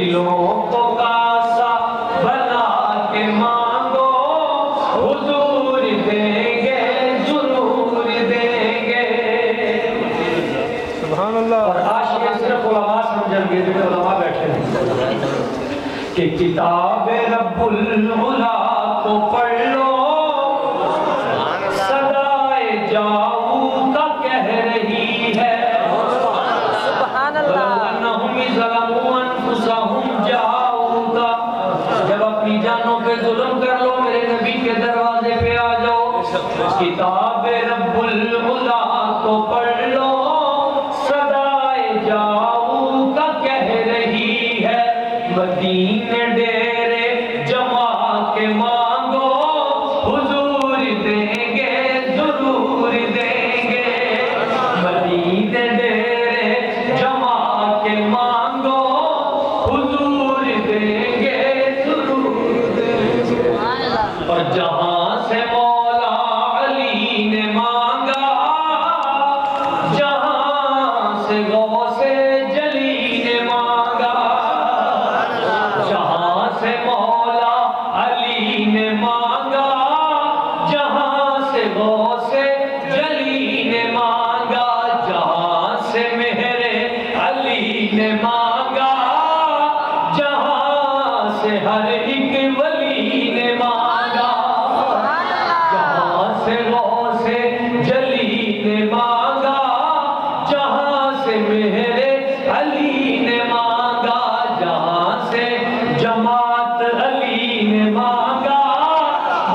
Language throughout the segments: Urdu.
دلوں کو کاسا بنا کے مانگو حضور دیں گے ضرور دیں گے. سبحان اللہ. اور حاشیے صرف علماء سمجھیں گے جو علماء بیٹھے ہیں کہ کتاب رب العلا کو پڑھ لو صدائے جاؤ کا کہہ رہی ہے. سبحان اللہ. وَلَوْ ظَلَمُوا أَنفُسَهُمْ جَاءُوكَ جب اپنی جانوں پہ ظلم کر لو میرے نبی کے دروازے پہ آ جاؤ. کتاب رب العلا کو پڑھ لو صدائے جاؤ کا کہہ رہی ہے. مدینے ڈیرے جما کے مانگو حضور دیں گے ضرور دیں گے. مدینے ڈیرے جما کے مانگو حضور دیں گے ضرور دیں گے. اور جہاں سے مولا علی نے مانگا جہاں سے غوث جلی نے مانگا. جہاں سے مولا علی نے مانگا جہاں سے غوث جلی نے مانگا. جہاں سے مہر علی نے مانگا جہاں سے ہر ایک ولی نے مانگا. جہاں سے غوث جلی نے مانگا جہاں سے مہر علی نے مانگا. جہاں سے جماعت علی نے مانگا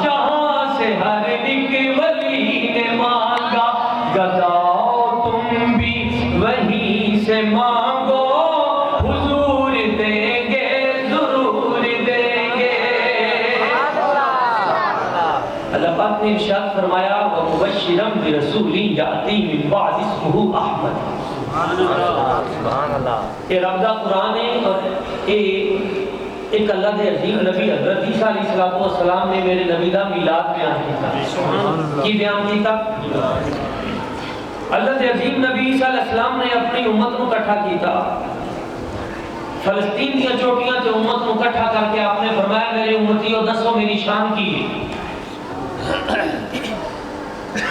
جہاں سے ہر ایک ولی نے مانگا. گداؤ تم بھی وہیں سے مانگو حضور دیں گے ضرور دیں گے. اللہ پاک نے ارشاد فرمایا وَمُبَشِّرًا بِرَسُولٍ يَأْتِي مِن بَعْدِ اسْمُهُ أَحْمَدُ. سبحان اللہ. یہ رب دا قرآن ہے اور ایک اللہ دے عظیم نبی حضرت عیسیٰ علیہ السلام نے میرے نبی دا میلاد بیان کیتا. کی بیان کیتا؟ اللہ دے عظیم نبی عیسیٰ علیہ السلام نے اپنی امت کو اکٹھا کیتا. فلسطین کی چوٹیاں تے امت کو اکٹھا کر کے آپ نے فرمایا میرے امتیوں دسو میری شان کی ہے.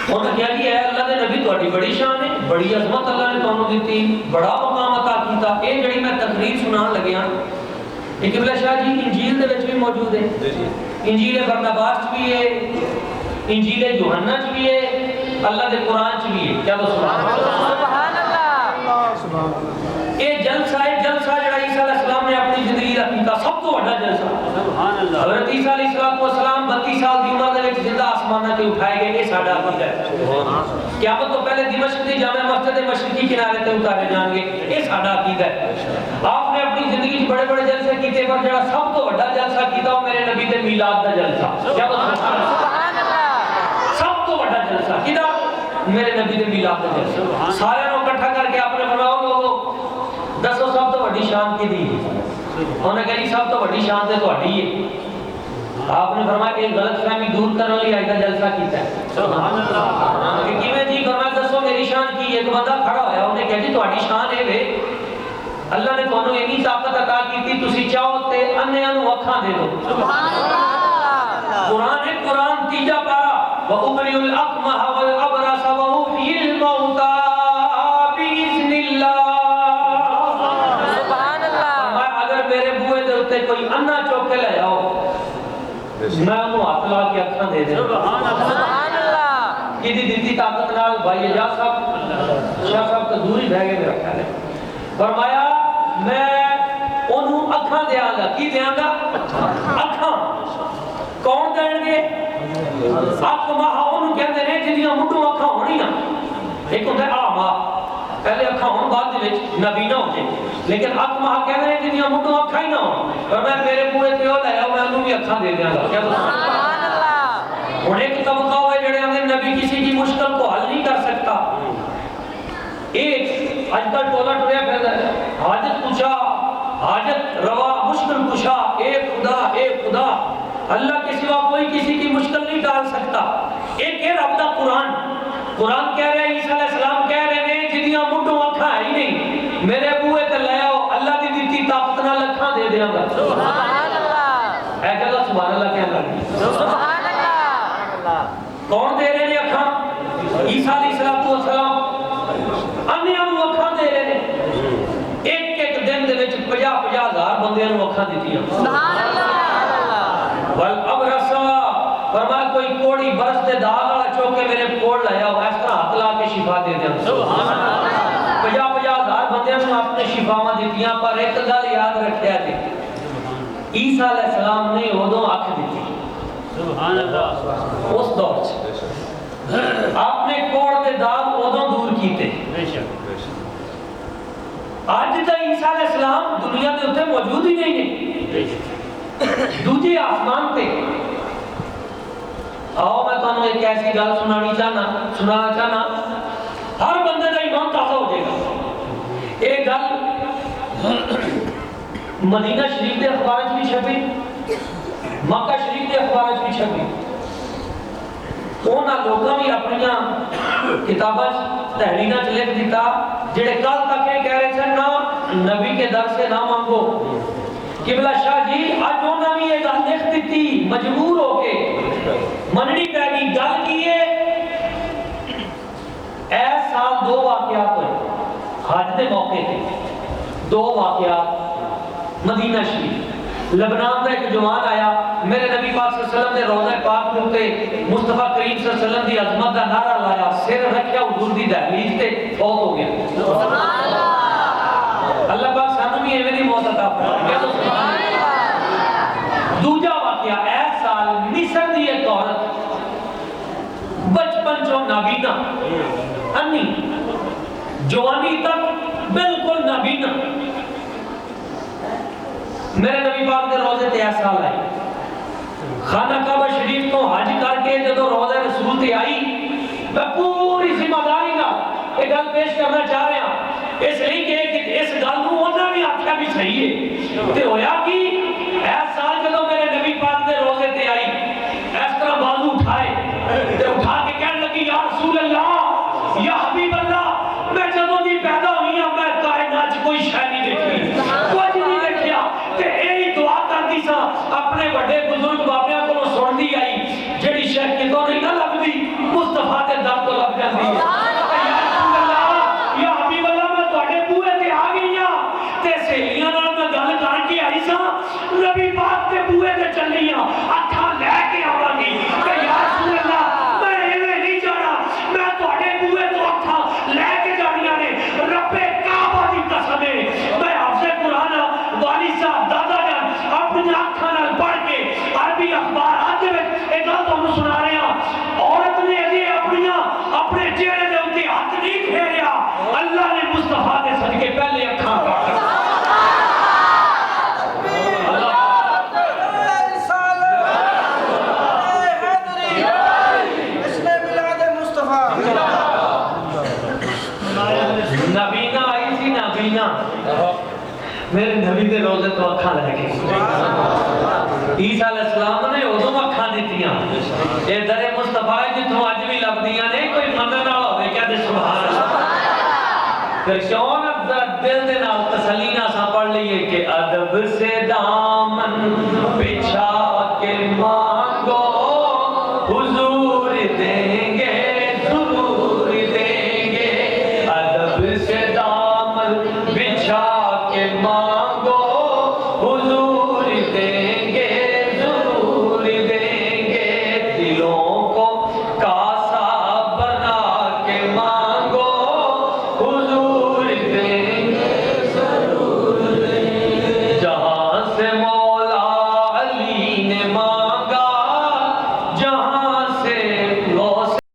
انہوں نے کہا کہ اے اللہ دے نبی تہاڈی بڑی شان ہے, بڑی عظمت اللہ نے تانوں دتی, بڑا مقام عطا کیتا. اے جڑی میں تقریر سنان لگیا یہ قبلہ شاہ جی انجیل دے وچ بھی موجود ہے. انجیل برناباس چ بھی ہے, انجیل یوحنا چ بھی ہے, اللہ دے قرآن چ بھی ہے. کیا تو سبحان اللہ. سبحان اللہ. سبحان اللہ. یہ جلسہ جڑا عیسیٰ علیہ السلام نے اپنی زندگی دا کیتا سب تو بڑا جلسہ. سبحان اللہ. حضرت عیسیٰ علیہ السلام 32 سال دی عمر دے وچ زندہ آسماناں تے اٹھائے گئے. یہ ساڈا عقیدہ ہے. قیامت تو پہلے دمشق دی جامع مسجد مشرقی کنارے تے اتارے جان گے. یہ ساڈا عقیدہ ہے. آپ نے اپنی زندگی وچ بڑے بڑے جلسے کیتے پر جڑا سب تو بڑا جلسہ کیتا وہ میرے نبی دے میلاد دا جلسہ. کیا تو سبحان اللہ. سب تو بڑا جلسہ کیدا میرے نبی دے میلاد دا جلسہ. سارے نو اکٹھا کر کے آپ نے فرمایا لوگو دسو سب تو بڑی شان کی دی. انہوں نے کہا جی سب تو بڑی شان تے تہاڈی ہے. آپ نے فرمایا کہ غلط فہمی دور کرنے لئی آج کا جلسہ کیتا ہے. سبحان اللہ. کہ کیویں جی فرمایا دسو میری شان کی. ایک بندہ کھڑا ہویا انہیں کہا جی تہاڈی شان ہے وے اللہ نے تانوں اینی طاقت عطا کیتی تسی چاہو تے انھیاں نوں اکھاں دے دو. سبحان اللہ. قرآن ہے قرآن تیجا پارا وَأُبْرِئُ الْأَكْمَحَ وَالْأَبْرَصَ وَأُحْيِي الْمَوْتَى بِإِذْنِ اللَّهِ. سبحان اللہ. اگر میرے بوئے دے اتے کوئی انا چوک کے لے آؤ میں انہوں ہاتھ لا کے اکھاں دے دیں. سبحان اللہ. سبحان اللہ. کی دی دیتی طاقت نال بھائی اجاز صاحب شاہ صاحب تو دور ہی رہ گئے میرا خیال ہے. فرمایا میں انہوں اکھاں دیا گا. کی دیا گا؟ اکھاں. کون دیں گے؟ اکھ ماہا انہوں کہتے ہیں جنہاں مٹھوں اکھاں ہونی نا. ایک ہوتا ہے آما پہلے اکھاں ہون بعد دے وچ نبی نہ ہو جائے. لیکن اکھ ماہا کہتے ہیں جنہاں مٹھوں اکھاں ہی نہ ہون. اور میں میرے بوئے تے ہو لے آؤ میں انہوں بھی اکھاں دے دیا گا. کیا تو سبحان اللہ. اور ایک طبقہ ہوئے جڑے ہمیں نبی کسی کی مشکل کو حل نہیں کر سکتا. ایک آج کل ٹولا ٹوریا پھر حاجت پوچھا حاجت روا مشکل پوچھا اے خدا اللہ کے سوا کوئی کسی کی مشکل نہیں ڈال سکتا. ایک ہے رب دا قرآن. قرآن کہہ رہے ہیں عیسیٰ علیہ السلام کہہ رہے ہیں جنیاں مٹھوں اکھاں ہی نہیں میرے بوئے تے لے آؤ اللہ دی دیتی طاقت نال اکھاں دے دے دیا گا سبحان اللہ اے جگہ سبحان اللہ کہنے لگی سبحان اللہ کون دے رہے ہیں اکھاں عیسیٰ علیہ السلام انیاں نو اکھاں دے رہے ہیں ایک ایک دن دے وچ 50 ہزار بندیاں نو اکھاں دتیاں سبحان اللہ والابرص فرمایا کوئی کوڑی برس دے داغ والا چوک کے میرے کوڑ لایا ہو اس طرح ہاتھ لا کے شفا دے دیا سبحان اللہ 50 ہزار بندیاں نو اپنے شفاواں دتیاں پر ایک گل یاد رکھیا جی عیسیٰ علیہ السلام نے ادوں اکھ دتی سبحان اللہ اس دور چ آپ نے کوڑ دے داغ ادوں دور کیتے بے شک اج تا عیسیٰ علیہ السلام دنیا دے اوتے موجود ہی نہیں نے بے شک دوجے آسمان تے آؤ میں تانوں ایک ایسی گل سنانا چاہنا ہر بندے دا ایمان تازہ ہو جائے گا ایک گل مدینہ شریف دے اخبار وچ بھی چھپی مکہ شریف دے اخبار وچ بھی چھپی انہاں لوکاں بھی اپنیاں کتاباں تحریراں چ لکھ دیتا جڑے کل تک یہ کہہ رہے تھے نہ نبی کے در سے نہ مانگو قبلہ شاہ جی آج انہوں نے یہ گل لکھ دیتی مجبور ہو کے مننی پہ گئی گل کیے اے سال 2 واقعات ہوئے حج دے موقع تھے 2 واقعات مدینہ شریف لبنان کا ایک جوان آیا میرے نبی پاک صلی اللہ علیہ وسلم نے روضہ پاک کے اوپر مصطفیٰ کریم صلی اللہ علیہ وسلم کی عظمت کا نعرہ لایا سر رکھیا حضور دی دہلیز تے فوت ہو گیا سبحان اللہ اللہ پاک سانو بھی ایویں دی موت عطا فرمائے کیا تو سبحان اللہ دوجا واقعہ اے سال مصر دی ایک عورت بچپن چوں نابینا انی جوانی تک بالکل نابینا میرے نبی پاک دے روزے تے ایسا آئی خانہ کعبہ شریف تو حج کر کے جدو روزہ رسول تے آئی میں پوری ذمہ داری نہ ایک گل پیش کرنا چاہ رہا ہوں اس لیے کہ اس گل نو انہاں بھی آکھیا بھی صحیح ہے تے ہویا کہ اس سال جدو میرے نبی پاک دے روزے تے آئی اس طرح بازو اٹھائے تے اٹھا کے کہنے لگی یا رسول اللہ یا حبیب اللہ میں جدو دی پیدا ہوئی ہوں میں کائنات کوئی شے نہیں دیکھی کچھ نہیں دیکھیا تے یہی دعا کرتی سا اپنے بڑے بزرگ بابیاں کو سن دی آئی جڑی شے کتوں نہیں نہ لبدی مصطفیٰ دے در تو لب جاندی یا رسول اللہ یا حبیب اللہ میں تواڈے بوئے تے آ گئی ہاں تے سہیلیاں نال میں گل کر کے آئی سا نبی پاک دے بوئے تے چلی ہاں اکھاں لے کے آواں گی تے یا رسول اللہ میں ایویں نہیں جانا میں تواڈے بوئے تو اکھاں لے کے جانیاں نے رب کعبہ دی قسم ہے میں حافظ قرآن والی صاحب دادا جان اپنی آنکھاں نال پڑھ کے عربی اخبارات دے وچ ایک گل تانوں سنا رہا ہاں عورت نے اجے اپنے چہرے دے اوتے ہاتھ نہیں پھیریا اللہ نے مصطفیٰ دے صدقے پہلے اکھاں کر نبینا آئی تھی نبینا میرے نبی دے روزے تو اکھاں لے کے عیسیٰ علیہ السلام نے ادوں اکھاں دتیاں اے در مصطفیٰ جتوں اج بھی لبدیاں نے کوئی منن والا ہوے کیا دے سبحان اللہ پھر کیوں نہ دل دے نال تسلی نہ سا پڑھ لئیے کہ ادب سے دامن بچھا کے مانگو حضور دیں گے ضرور دیں گے ادب سے دامن بچھا کے مانگو حضور دیں گے ضرور دیں گے دلوں کو کاسا بنا کے مانگو حضور دیں